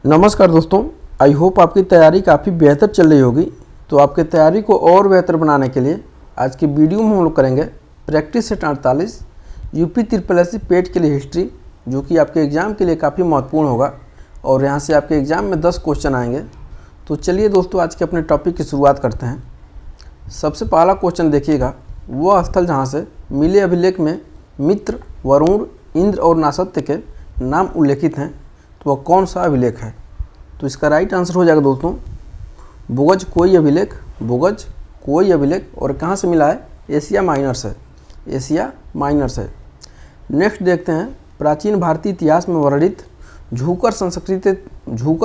नमस्कार दोस्तों, I hope आपकी तैयारी काफ़ी बेहतर चल रही होगी। तो आपकी तैयारी को और बेहतर बनाने के लिए आज की वीडियो में हम लोग करेंगे प्रैक्टिस सेट 48 यूपी SSC पेट के लिए हिस्ट्री, जो कि आपके एग्ज़ाम के लिए काफ़ी महत्वपूर्ण होगा और यहाँ से आपके एग्ज़ाम में 10 क्वेश्चन आएंगे। तो चलिए दोस्तों, आज के अपने टॉपिक की शुरुआत करते हैं। सबसे पहला क्वेश्चन देखिएगा, वह स्थल जहाँ से मिले अभिलेख में मित्र, वरुण, इंद्र और नासत्य के नाम उल्लेखित हैं, तो वह कौन सा अभिलेख है? तो इसका राइट आंसर हो जाएगा दोस्तों भोगज कोई अभिलेख, भोगज कोई अभिलेख। और कहाँ से मिला है? एशिया माइनर से, एशिया माइनर से। नेक्स्ट देखते हैं, प्राचीन भारतीय इतिहास में वर्णित झूकर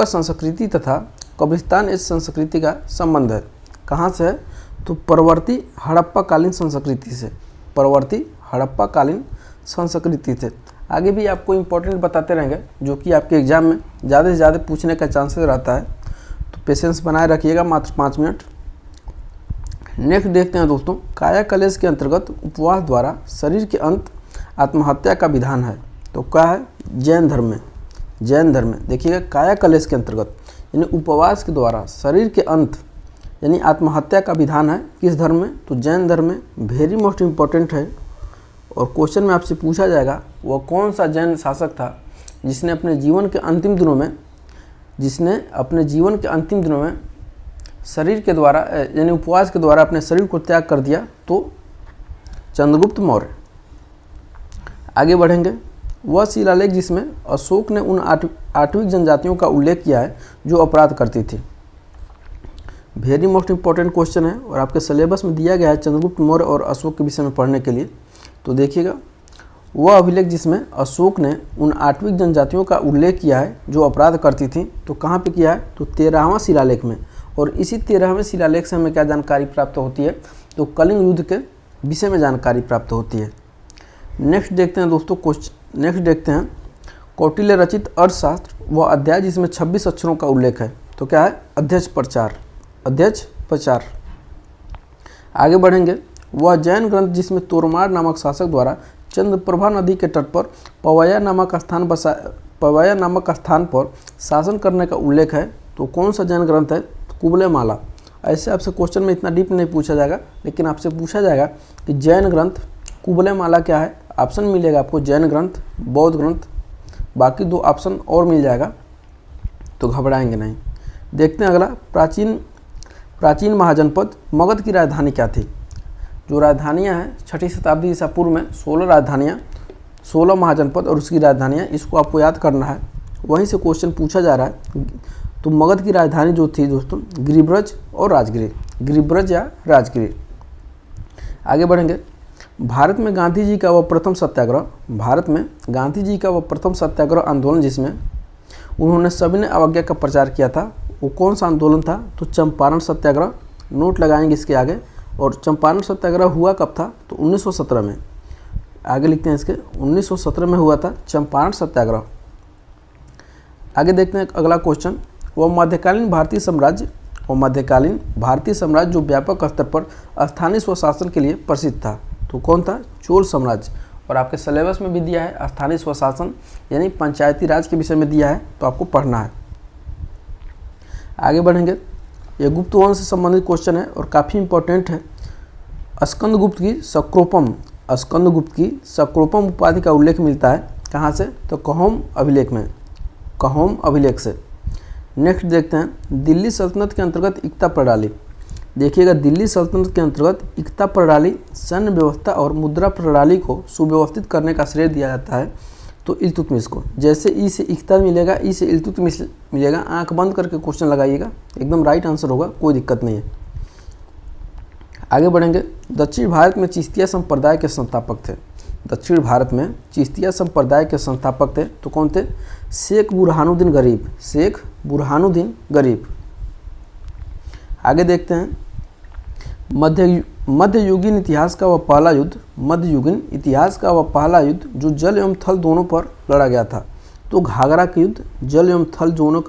संस्कृति तथा कब्रिस्तान एज संस्कृति का संबंध है। कहाँ से है? तो परवर्ती हड़प्पा कालीन संस्कृति से, परवर्ती हड़प्पा कालीन संस्कृति से। आगे भी आपको इम्पोर्टेंट बताते रहेंगे, जो कि आपके एग्ज़ाम में ज़्यादा से ज़्यादा पूछने का चांसेस रहता है। तो पेशेंस बनाए रखिएगा, मात्र 5 मिनट। नेक्स्ट देखते हैं दोस्तों, काया कलेश के अंतर्गत उपवास द्वारा शरीर के अंत आत्महत्या का विधान है। तो क्या है? जैन धर्म में, जैन धर्म में। देखिएगा, काया कलेश के अंतर्गत यानी उपवास के द्वारा शरीर के अंत यानी आत्महत्या का विधान है। किस धर्म में? तो जैन धर्म में। वेरी मोस्ट इम्पोर्टेंट है। और क्वेश्चन में आपसे पूछा जाएगा, वह कौन सा जैन शासक था जिसने अपने जीवन के अंतिम दिनों में शरीर के द्वारा यानी उपवास के द्वारा अपने शरीर को त्याग कर दिया? तो चंद्रगुप्त मौर्य। आगे बढ़ेंगे, वह शिलालेख जिसमें अशोक ने उन आठवीं जनजातियों का उल्लेख किया है जो अपराध करती थी। वेरी मोस्ट इम्पोर्टेंट क्वेश्चन है और आपके सिलेबस में दिया गया है चंद्रगुप्त मौर्य और अशोक के विषय में पढ़ने के लिए। तो देखिएगा, वह अभिलेख जिसमें अशोक ने उन 8वीं जनजातियों का उल्लेख किया है जो अपराध करती थी, तो कहाँ पे किया है? तो 13वां शिलालेख में। और इसी 13वें शिलालेख से हमें क्या जानकारी प्राप्त होती है? तो कलिंग युद्ध के विषय में जानकारी प्राप्त होती है। नेक्स्ट देखते हैं दोस्तों, नेक्स्ट देखते हैं, कौटिल्य रचित अर्थशास्त्र वह अध्याय जिसमें 26 अक्षरों का उल्लेख है। तो क्या है? अध्यक्ष प्रचार, अध्यक्ष प्रचार। आगे बढ़ेंगे, वह जैन ग्रंथ जिसमें तोरमार नामक शासक द्वारा चंद्रप्रभा नदी के तट पर पवैया नामक स्थान पर शासन करने का उल्लेख है। तो कौन सा जैन ग्रंथ है? तो कुबले माला। ऐसे आपसे क्वेश्चन में इतना डीप नहीं पूछा जाएगा, लेकिन आपसे पूछा जाएगा कि जैन ग्रंथ कुबले माला क्या है। ऑप्शन मिलेगा आपको जैन ग्रंथ, बौद्ध ग्रंथ, बाकी 2 ऑप्शन और मिल जाएगा, तो घबराएंगे नहीं। देखते हैं अगला, प्राचीन महाजनपद मगध की राजधानी क्या थी? जो राजधानियाँ हैं 6वीं शताब्दी ईसा पूर्व में 16 राजधानियाँ, 16 महाजनपद और उसकी राजधानियाँ, इसको आपको याद करना है। वहीं से क्वेश्चन पूछा जा रहा है। तो मगध की राजधानी जो थी दोस्तों, गिरिब्रज और राजगिरी, गिरिब्रज या राजगिरी। आगे बढ़ेंगे, भारत में गांधी जी का वह प्रथम सत्याग्रह आंदोलन जिसमें उन्होंने सविनय अवज्ञा का प्रचार किया था, वो कौन सा आंदोलन था? तो चंपारण सत्याग्रह। नोट लगाएंगे इसके आगे। और चंपारण सत्याग्रह हुआ कब था? तो 1917 में। आगे लिखते हैं इसके, 1917 में हुआ था चंपारण सत्याग्रह। आगे देखते हैं अगला क्वेश्चन, वह मध्यकालीन भारतीय साम्राज्य जो व्यापक स्तर पर स्थानीय स्वशासन के लिए प्रसिद्ध था, तो कौन था? चोल साम्राज्य। और आपके सिलेबस में भी दिया है स्थानीय स्वशासन यानी पंचायती राज के विषय में दिया है, तो आपको पढ़ना है। आगे बढ़ेंगे, यह गुप्त वंश से संबंधित क्वेश्चन है और काफ़ी इंपॉर्टेंट है। स्कंदगुप्त की सक्रोपम उपाधि का उल्लेख मिलता है कहाँ से? तो कहोम अभिलेख में, कहोम अभिलेख से। नेक्स्ट देखते हैं, दिल्ली सल्तनत के अंतर्गत इक्ता प्रणाली। देखिएगा, दिल्ली सल्तनत के अंतर्गत इक्ता प्रणाली सैन्य व्यवस्था और मुद्रा प्रणाली को सुव्यवस्थित करने का श्रेय दिया जाता है तो इल्तुतमिश को। जैसे ई से इक्ता मिलेगा, ई से इल्तुतमिश मिलेगा। आंख बंद करके क्वेश्चन लगाइएगा, एकदम राइट आंसर होगा, कोई दिक्कत नहीं है। आगे बढ़ेंगे, दक्षिण भारत में चिश्तिया संप्रदाय के संस्थापक थे। दक्षिण भारत में चिश्तिया संप्रदाय के संस्थापक थे, तो कौन थे? शेख बुरहानुद्दीन गरीब, शेख बुरहानुद्दीन गरीब। आगे देखते हैं, मध्ययुगीन इतिहास का वह पहला युद्ध जो जल एवं थल दोनों पर लड़ा गया था। तो घाघरा का युद्ध जल एवं थल दोनों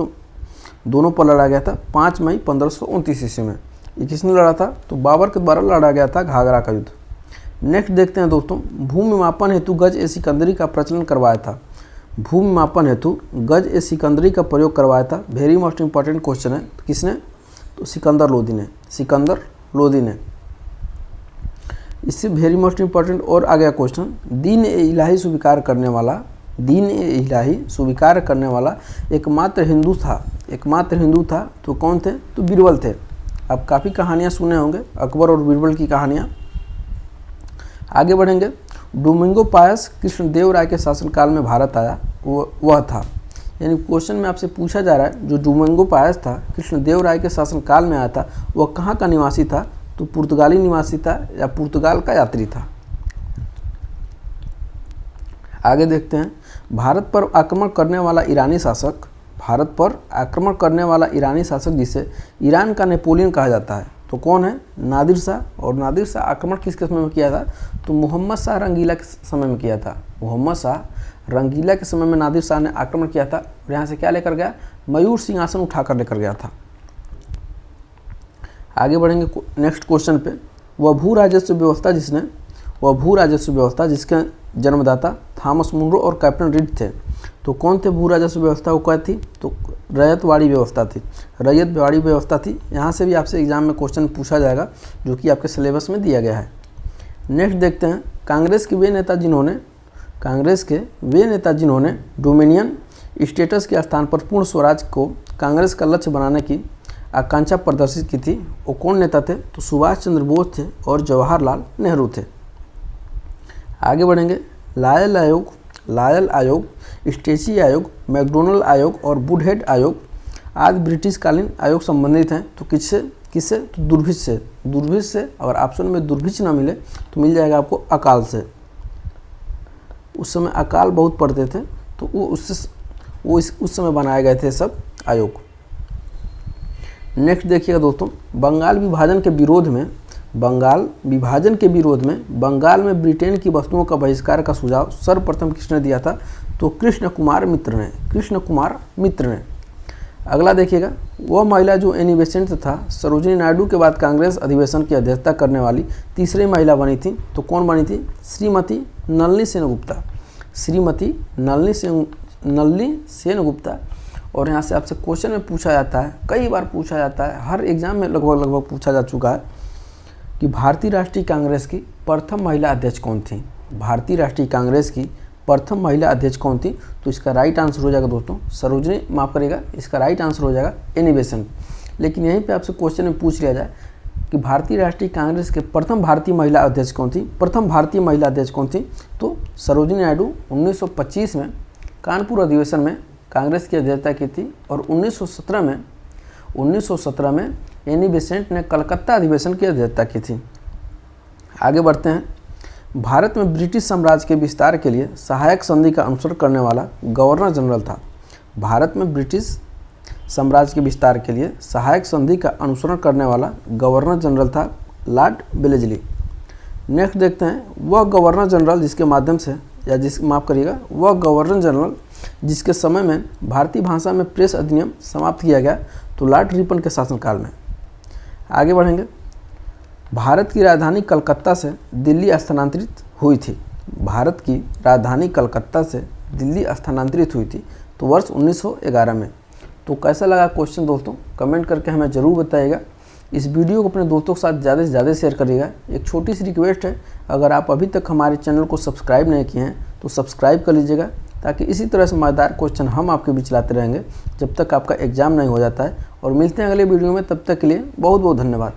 पर लड़ा गया था 5 मई 1529 ईस्वी में। ये किसने लड़ा था? तो बाबर के द्वारा लड़ा गया था घाघरा का युद्ध। नेक्स्ट देखते हैं दोस्तों, भूमि मापन हेतु गज ए सिकंदरी का प्रचलन करवाया था। भूमि मापन हेतु गज ए सिकंदरी का प्रयोग करवाया था? वेरी मोस्ट इंपॉर्टेंट क्वेश्चन है। किसने? तो सिकंदर लोदी ने। सिकंदर लोदी ने। इससे वेरी मोस्ट इंपॉर्टेंट और आ गया क्वेश्चन, दीन ए इलाही स्वीकार करने वाला, दीन ए इलाही स्वीकार करने वाला एकमात्र हिंदू था, एकमात्र हिंदू था तो कौन थे? तो बीरबल थे। आप काफ़ी कहानियाँ सुने होंगे अकबर और बीरबल की कहानियाँ। आगे बढ़ेंगे। डोमिंगो पायस कृष्णदेव राय के शासनकाल में भारत आया, वह था। यानी क्वेश्चन में आपसे पूछा जा रहा है जो डोमिंगो पायस था कृष्णदेव राय के शासनकाल में आया था, वह कहाँ का निवासी था? तो पुर्तगाली निवासी था या पुर्तगाल का यात्री था। आगे देखते हैं। भारत पर आक्रमण करने वाला ईरानी शासक, भारत पर आक्रमण करने वाला ईरानी शासक जिसे ईरान का नेपोलियन कहा जाता है, तो कौन है? नादिर शाह। और नादिर शाह आक्रमण किसके समय में किया था? तो मोहम्मद शाह रंगीला के समय में किया था। मोहम्मद शाह रंगीला के समय में नादिर शाह ने आक्रमण किया था और यहाँ से क्या लेकर गया? मयूर सिंहासन उठाकर लेकर गया था। आगे बढ़ेंगे नेक्स्ट क्वेश्चन पे। वह भू राजस्व व्यवस्था जिसके जन्मदाता थॉमस मुनरो और कैप्टन रीड थे, तो कौन थे? भू राजस्व व्यवस्था वो क्या थी? तो रैयतवाड़ी व्यवस्था थी। रैयतवाड़ी व्यवस्था थी। यहाँ से भी आपसे एग्जाम में क्वेश्चन पूछा जाएगा जो कि आपके सिलेबस में दिया गया है। नेक्स्ट देखते हैं। कांग्रेस के वे नेता जिन्होंने डोमिनियन स्टेटस के स्थान पर पूर्ण स्वराज को कांग्रेस का लक्ष्य बनाने की आकांक्षा प्रदर्शित की थी, वो कौन नेता थे? तो सुभाष चंद्र बोस थे और जवाहरलाल नेहरू थे। आगे बढ़ेंगे। लायल आयोग, स्टेसी आयोग, मैकडोनल्ड आयोग और वुडहेड आयोग आदि ब्रिटिशकालीन आयोग संबंधित हैं। तो किससे? तो दुर्भिक्ष से। अगर ऑप्शन में दुर्भिक्ष ना मिले तो मिल जाएगा आपको अकाल से। उस समय अकाल बहुत पड़ते थे तो उस समय बनाए गए थे सब आयोग। नेक्स्ट देखिएगा दोस्तों। बंगाल विभाजन के विरोध में बंगाल में ब्रिटेन की वस्तुओं का बहिष्कार का सुझाव सर्वप्रथम किसने दिया था? तो कृष्ण कुमार मित्र ने। अगला देखिएगा। वह महिला जो एनी बेसेंट था सरोजिनी नायडू के बाद कांग्रेस अधिवेशन की अध्यक्षता करने वाली तीसरी महिला बनी थी, तो कौन बनी थी? श्रीमती नलिनी सेनगुप्ता। और यहाँ से आपसे क्वेश्चन में पूछा जाता है, कई बार पूछा जाता है, हर एग्जाम में लगभग पूछा जा चुका है कि भारतीय राष्ट्रीय कांग्रेस की प्रथम महिला अध्यक्ष कौन थी? भारतीय राष्ट्रीय कांग्रेस की प्रथम महिला अध्यक्ष कौन थी? तो इसका राइट आंसर हो जाएगा दोस्तों सरोजिनी, माफ करिएगा, इसका राइट आंसर हो जाएगा एनी बेसेंट। लेकिन यहीं पे आपसे क्वेश्चन में पूछ लिया जाए कि भारतीय राष्ट्रीय कांग्रेस के प्रथम भारतीय महिला अध्यक्ष कौन थी? प्रथम भारतीय महिला अध्यक्ष कौन थी? तो सरोजिनी नायडू 1925 में कानपुर अधिवेशन में कांग्रेस की अध्यक्षता की थी और 1917 में एनी बेसेंट ने कलकत्ता अधिवेशन की अध्यक्षता की थी। आगे बढ़ते हैं। भारत में ब्रिटिश साम्राज्य के विस्तार के लिए सहायक संधि का अनुसरण करने वाला गवर्नर जनरल था। भारत में ब्रिटिश साम्राज्य के विस्तार के लिए सहायक संधि का अनुसरण करने वाला गवर्नर जनरल था लॉर्ड वेलेस्ली। नेक्स्ट देखते हैं। वह गवर्नर जनरल जिसके समय में भारतीय भाषा में प्रेस अधिनियम समाप्त किया गया, तो लॉर्ड रिपन के शासनकाल में। आगे बढ़ेंगे। भारत की राजधानी कलकत्ता से दिल्ली स्थानांतरित हुई थी। भारत की राजधानी कलकत्ता से दिल्ली स्थानांतरित हुई थी तो वर्ष 1911 में। तो कैसा लगा क्वेश्चन दोस्तों? कमेंट करके हमें ज़रूर बताइएगा। इस वीडियो को अपने दोस्तों के साथ ज़्यादा से ज़्यादा शेयर करिएगा। एक छोटी सी रिक्वेस्ट है, अगर आप अभी तक हमारे चैनल को सब्सक्राइब नहीं किए हैं तो सब्सक्राइब कर लीजिएगा, ताकि इसी तरह से मज़ेदार क्वेश्चन हम आपके बीच लाते रहेंगे जब तक आपका एग्ज़ाम नहीं हो जाता है। और मिलते हैं अगले वीडियो में, तब तक के लिए बहुत बहुत धन्यवाद।